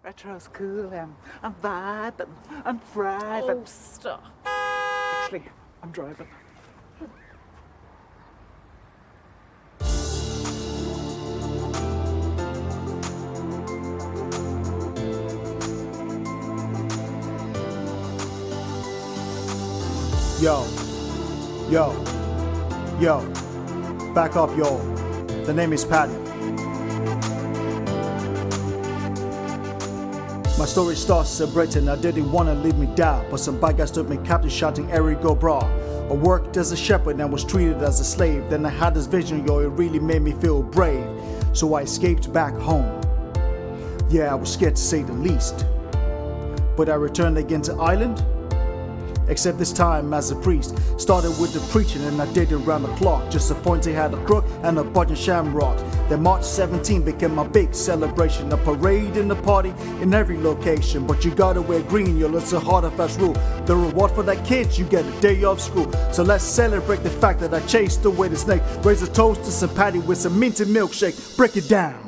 Retro's cool, I'm vibing, I'm thriving. Oh, stop. Actually, I'm driving. Yo, back up, yo. The name is Patty. My story starts in Britain. I didn't want to leave me die, but some bad guys took me captive, shouting, "Eric, go bra." I worked as a shepherd and was treated as a slave. Then I had this vision, yo, it really made me feel brave. So I escaped back home. Yeah, I was scared to say the least. But I returned again to Ireland. Except this time as a priest. Started with the preaching and I did it round the clock. Just a pointy had a crook and a bunch of shamrocks. Then March 17 became my big celebration. A parade and a party in every location. But you gotta wear green, yo, it's a hard and fast rule. The reward for that kid, you get a day off school. So let's celebrate the fact that I chased away the snake. Raise a toast to some Patty with some minty milkshake. Break it down.